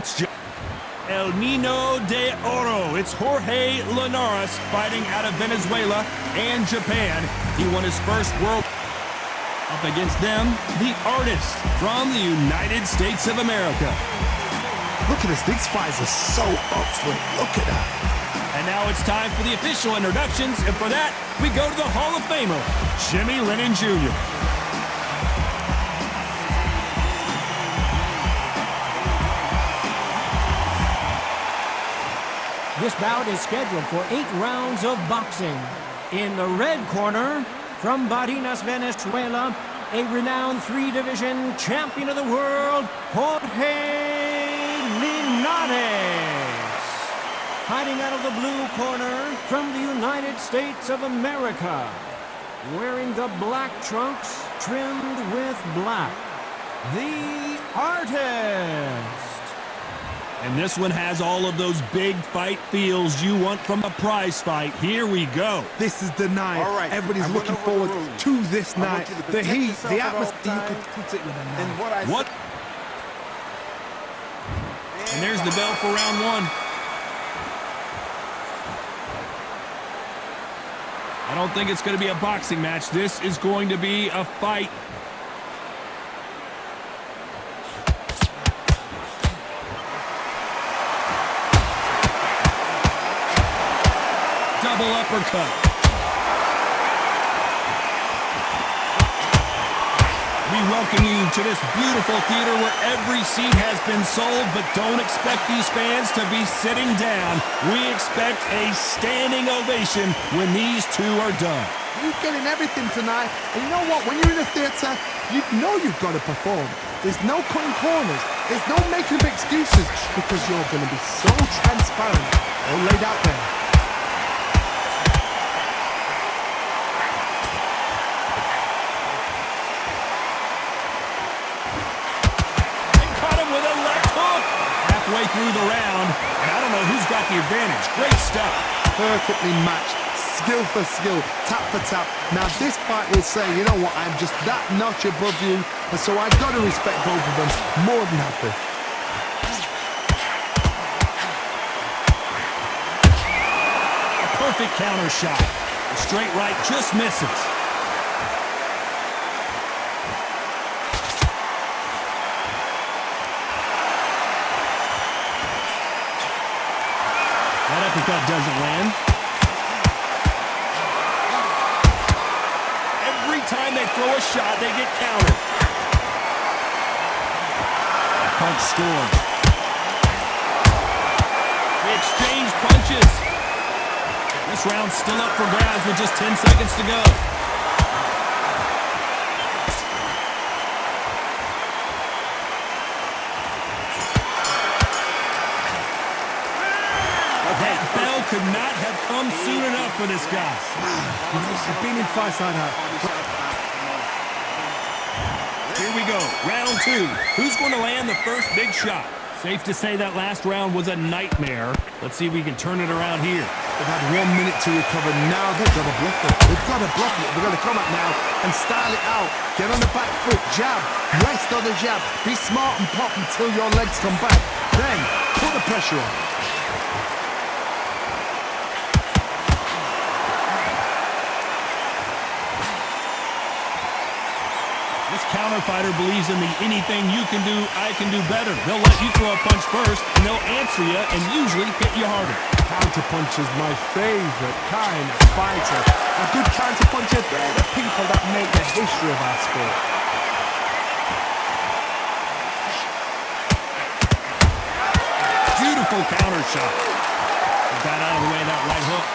It's just El Nino de Oro. It's Jorge Linares fighting out of Venezuela and Japan. He won his first world. Up against them, the artist from the United States of America. Look at this. These fights are so up for it. Look at that. And now it's time for the official introductions. And for that, we go to the Hall of Famer, Jimmy Lennon Jr. This bout is scheduled for 8 rounds of boxing. In the red corner, from Barinas, Venezuela, a renowned 3-division champion of the world, Jorge Linares. Fighting out of the blue corner, from the United States of America, wearing the black trunks trimmed with black, the artist. And this one has all of those big fight feels you want from a prize fight. Here we go. This is the night. All right. Everybody's looking forward to this night. The heat, the atmosphere. You could could put it with a knife. And what? And there's the bell for round one. I don't think it's going to be a boxing match. This is going to be a fight. Double uppercut. We welcome you to this beautiful theater where every seat has been sold, but don't expect these fans to be sitting down. We expect a standing ovation when these two are done. You're getting everything tonight. And you know what? When you're in a theater, you know you've got to perform. There's no cutting corners. There's no making of excuses because you're going to be so transparent. All laid out there. Halfway through the round, and I don't know who's got the advantage. Great stuff. Perfectly matched, skill for skill, tap for tap. Now this fight will say, you know what, I'm just that notch above you, and so I've got to respect both of them more than happy. A perfect counter shot. A straight right just misses. That uppercut doesn't land. Every time they throw a shot, they get countered. Punch scored. They exchange punches. This round's still up for grabs with just 10 seconds to go. Could not have come soon enough for this guy. I've been in fights like that. Here we go, round two. Who's going to land the first big shot? Safe to say that last round was a nightmare. Let's see if we can turn it around here. They've had 1 minute to recover. Now they've got to bluff it. They've got to bluff it. They've got to come up now and style it out. Get on the back foot, jab, rest on the jab. Be smart and pop until your legs come back. Then put the pressure on. This counter fighter believes in the anything you can do, I can do better. They'll let you throw a punch first, and they'll answer you and usually hit you harder. Counterpunch is my favorite kind of fighter. A good counterpuncher, they're the people that make the history of our sport. Beautiful counter shot. Got out of the way of that right hook.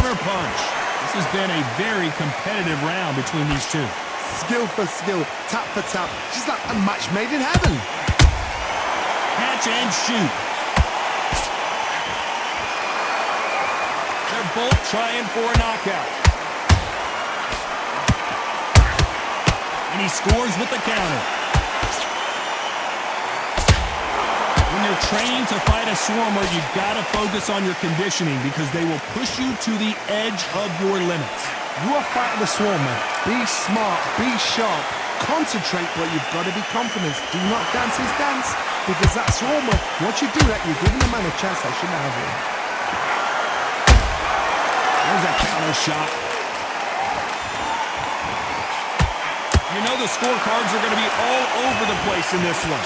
Punch. This has been a very competitive round between these two. Skill for skill, tap for tap, just like a match made in heaven. Catch and shoot. They're both trying for a knockout. And he scores with the counter. When you're trained to fight a swarmer, you've got to focus on your conditioning because they will push you to the edge of your limits. You are fighting the Swarm, man. Be smart, be sharp, concentrate, but you've got to be confident. Do not dance his dance, because that Swarm, once you do that, you're giving the man a chance that shouldn't have him. There's a counter shot. You know the scorecards are going to be all over the place in this one.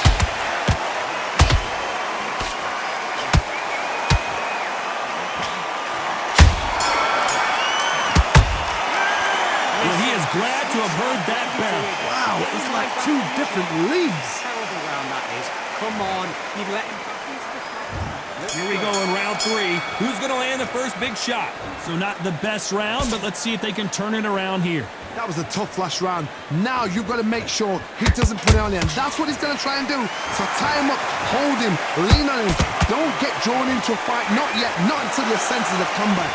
Well, he is glad to have heard that bell. Wow, it's like two different leagues. Terrible round that is. Come on, you've let him back into the fight. Here we go in round 3. Who's going to land the first big shot? So not the best round, but let's see if they can turn it around here. That was a tough last round. Now you've got to make sure he doesn't put it on him. That's what he's going to try and do. So tie him up, hold him, lean on him. Don't get drawn into a fight. Not yet. Not until your senses have come back.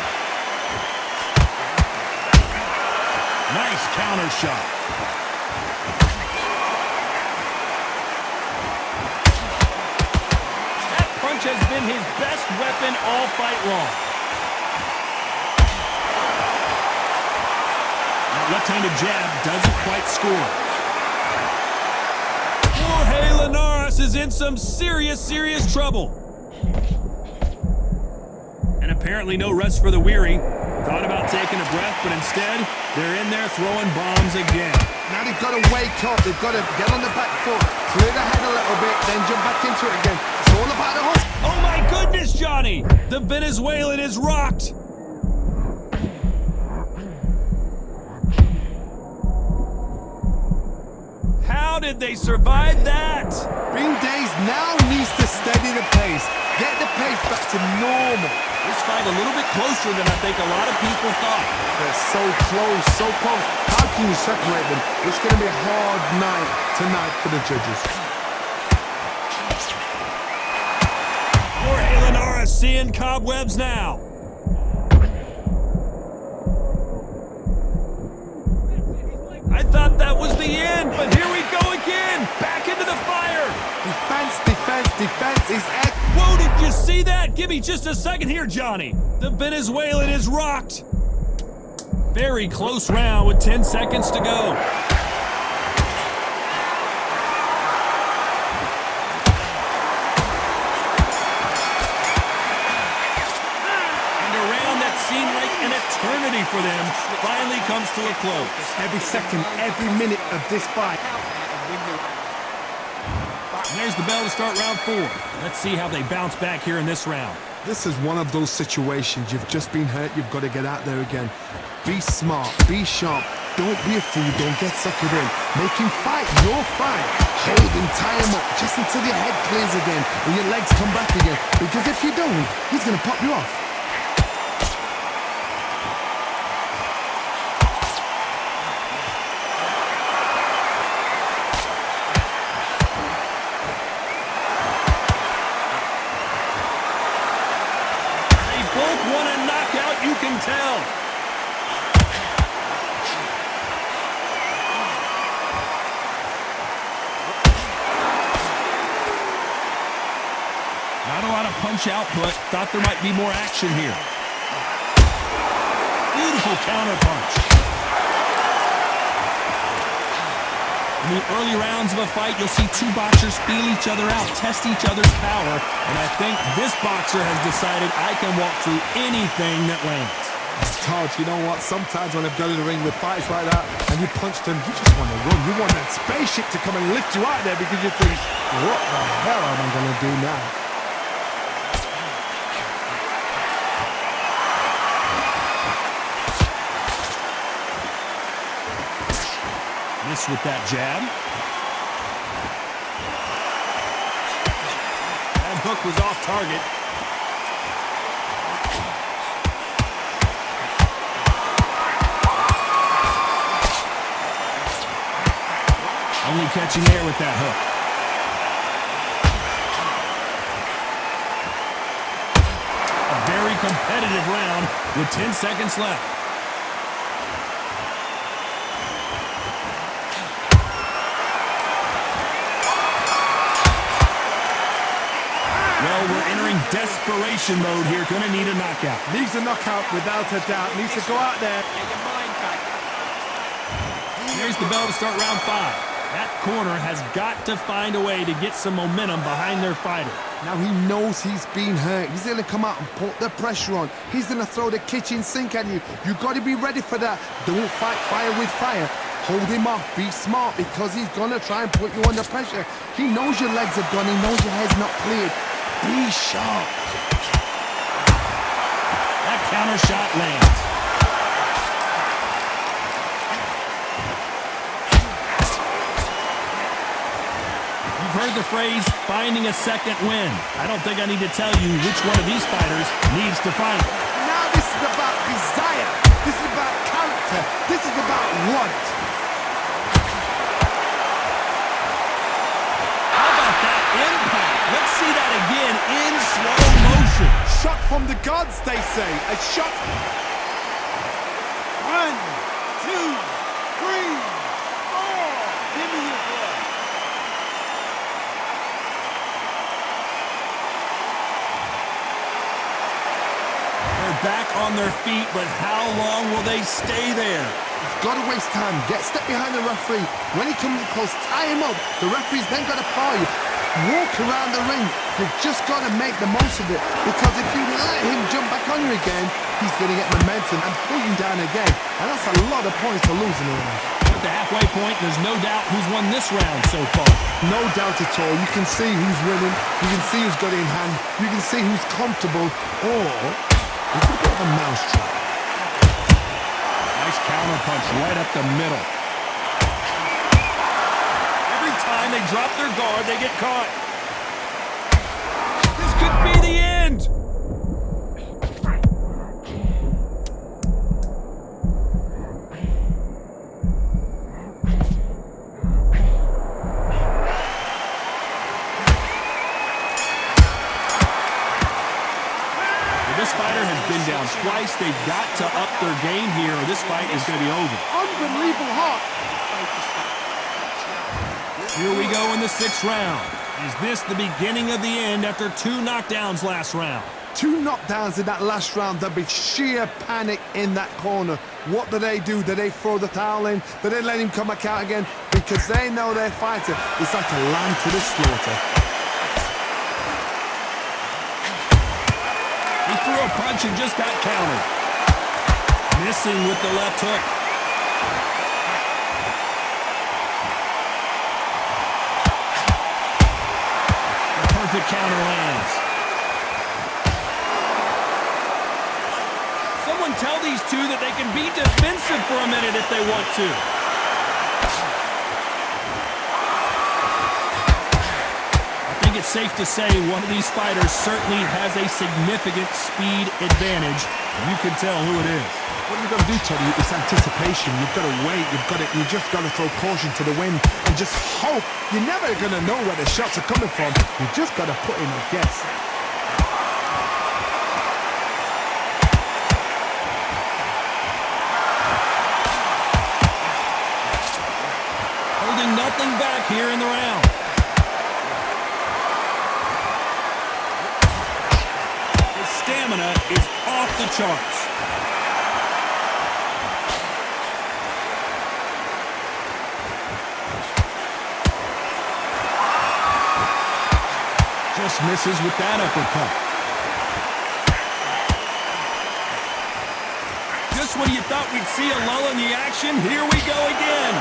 Nice counter shot. That punch has been his best weapon all fight long. Left-handed jab doesn't quite score. Jorge Linares is in some serious trouble. And apparently no rest for the weary. Thought about taking a breath, but instead, they're in there throwing bombs again. Now they've got to wake up. They've got to get on the back foot, clear the head a little bit, then jump back into it again. It's all about the hustle. Oh my goodness, Johnny! The Venezuelan is rocked. How did they survive that? Bean Days now needs to steady the pace. Get the pace back to normal. This fight a little bit closer than I think a lot of people thought. They're so close, so close. How can you separate them? It's going to be a hard night tonight for the judges. Jorge Linares seeing cobwebs now. I thought that was the end, but here we go again. Back into the fire. Defense is egg. Whoa, did you see that? Give me just a second here, Johnny. The Venezuelan is rocked. Very close round with 10 seconds to go. And a round that seemed like an eternity for them finally comes to a close. Every second, every minute of this fight. And there's the bell to start round 4. Let's see how they bounce back here in this round. This is one of those situations. You've just been hurt. You've got to get out there again. Be smart. Be sharp. Don't be a fool. Don't get suckered in. Make him fight your fight. Hold him, tie him up, just until your head clears again and your legs come back again. Because if you don't, he's going to pop you off. Both want a knockout, you can tell. Not a lot of punch output. Thought there might be more action here. Beautiful counter punch. In the early rounds of a fight, you'll see two boxers feel each other out, test each other's power, and I think this boxer has decided I can walk through anything that lands. Todd, you know what? Sometimes when I've got in the ring with fights like that and you punch them, you just want to run. You want that spaceship to come and lift you out there because you think, what the hell am I going to do now? Miss with that jab. That hook was off target. Only catching air with that hook. A very competitive round with 10 seconds left. Well, we're entering desperation mode here. Gonna need a knockout. Needs a knockout without a doubt. Needs to go out there. Get your mind back. carries the bell to start round 5. That corner has got to find a way to get some momentum behind their fighter. Now he knows he's been hurt. He's going to come out and put the pressure on. He's going to throw the kitchen sink at you. You've got to be ready for that. Don't fight fire with fire. Hold him off. Be smart because he's going to try and put you under pressure. He knows your legs are gone. He knows your head's not cleared. Be sharp. That counter shot lands. You've heard the phrase, finding a second win. I don't think I need to tell you which one of these fighters needs to find it. Now this is about desire. This is about character. This is about want. How about that impact? Let's see that again in slow motion. Shot from the gods, they say. A shot. 1, 2, 3, 4. Give me your blood. They're back on their feet, but how long will they stay there? Got to waste time. Get step behind the referee. When he comes close, tie him up. The referee's then got to paw you. Walk around the ring. You've just got to make the most of it. Because if you let him jump back on you again, he's going to get momentum and pull you down again. And that's a lot of points to lose in a round. At the halfway point, there's no doubt who's won this round so far. No doubt at all. You can see who's winning. You can see who's got it in hand. You can see who's comfortable. Or it's a bit of a mousetrap. Nice counter punch right up the middle. Every time they drop their guard, they get caught. This could be the end. This fighter has been down twice. They've got to up their game here, or this fight is going to be over. Unbelievable hot. Here we go in the 6th round. Is this the beginning of the end after 2 knockdowns last round? 2 knockdowns in that last round. There'll be sheer panic in that corner. What do? Do they throw the towel in? Do they let him come back out again? Because they know their fighter is like a lamb to the slaughter. He threw a punch and just got countered. Missing with the left hook. The perfect counter lands. Someone tell these two that they can be defensive for a minute if they want to. I think it's safe to say one of these fighters certainly has a significant speed advantage. You can tell who it is. What you've got to do, Teddy, is anticipation. You've got to wait. You just got to throw caution to the wind and just hope. You're never going to know where the shots are coming from. You just got to put in a guess. Holding nothing back here in the round. His stamina is off the charts. Just misses with that uppercut. Just when you thought we'd see a lull in the action, here we go again.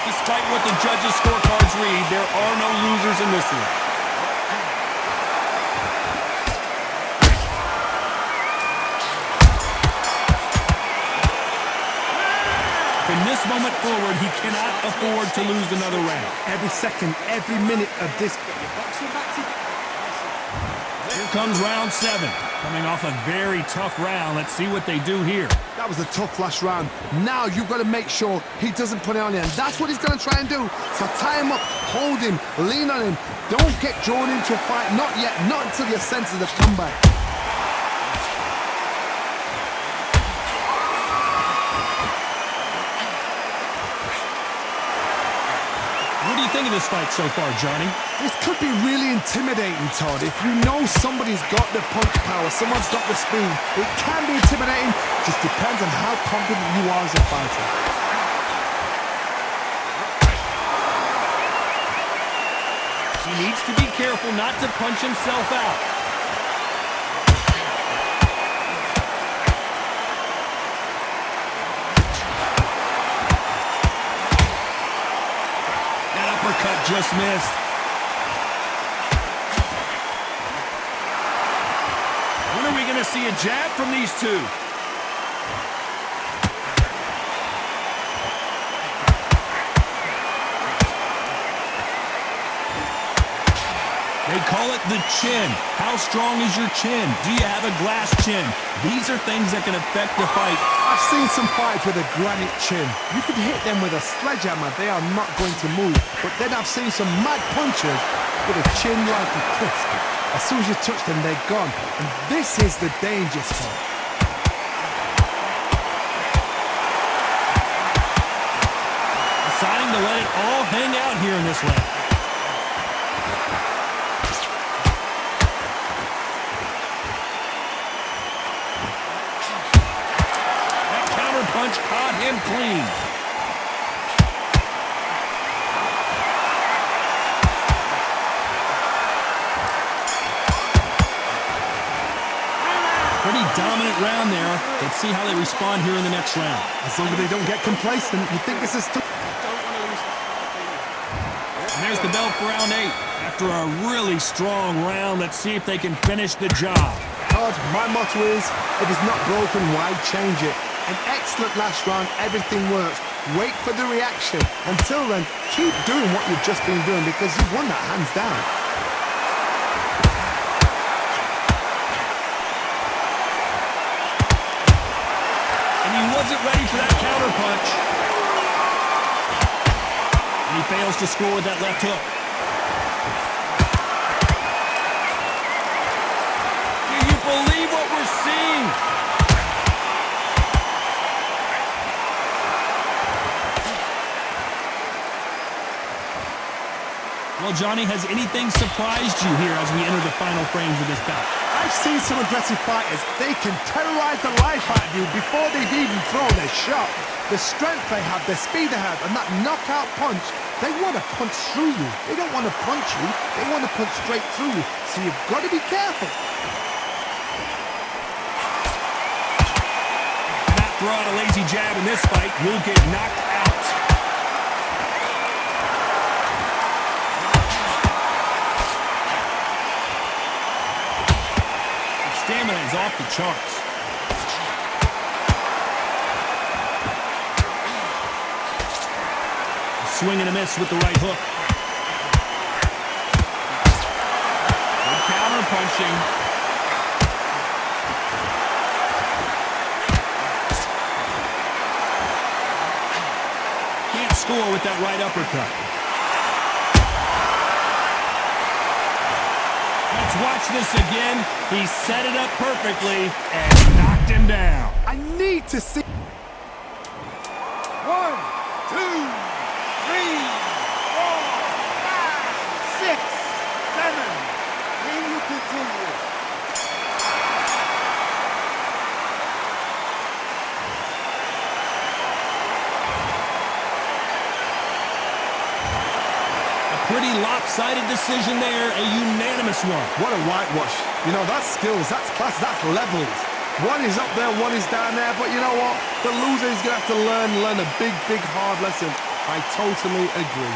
Despite what the judges' scorecards read, there are no losers in this one. From this moment forward, he cannot afford to lose another round. Every second, every minute of this. Here comes round 7. Coming off a very tough round. Let's see what they do here. That was a tough last round. Now you've got to make sure he doesn't put it on you. And that's what he's going to try and do. So tie him up, hold him, lean on him. Don't get drawn into a fight. Not yet. Not until your senses have come back. What do you think of this fight so far, Johnny? This could be really intimidating, Todd. If you know somebody's got the punch power, someone's got the speed, it can be intimidating. Just depends on how confident you are as a fighter. He needs to be careful not to punch himself out. That uppercut just missed. When are we going to see a jab from these two? They call it the chin. How strong is your chin? Do you have a glass chin? These are things that can affect the fight. I've seen some fights with a granite chin. You could hit them with a sledgehammer, they are not going to move. But then I've seen some mad punchers with a chin like a crisp. As soon as you touch them, they're gone. And this is the danger spot. Deciding to let it all hang out here in this round. Punch caught him clean. Pretty dominant round there. Let's see how they respond here in the next round. As long as they don't get complacent, you think this is... And there's the bell for round 8. After a really strong round, let's see if they can finish the job. Todd, my motto is, if it's not broken, why change it? An excellent last round, everything works. Wait for the reaction. Until then, keep doing what you've just been doing because you've won that hands down. And he wasn't ready for that counter punch. And he fails to score with that left hook. Do you believe what we're seeing? Well, Johnny, has anything surprised you here as we enter the final frames of this bout? I've seen some aggressive fighters. They can terrorize the life out of you before they've even thrown their shot. The strength they have, the speed they have, and that knockout punch, they want to punch through you. They don't want to punch you. They want to punch straight through you. So you've got to be careful. Not throw out a lazy jab in this fight. You'll get knocked out. Stamina is off the charts. A swing and a miss with the right hook. Good counter punching. Can't score with that right uppercut. Let's watch this again. He set it up perfectly and knocked him down. I need to see... 1, 2, 3, 4, 5, 6, 7. Can you continue? Pretty lopsided decision there, a unanimous one. What a whitewash. You know, that's skills, that's class, that's levels. One is up there, one is down there, but you know what? The loser is going to have to learn a big, big, hard lesson. I totally agree.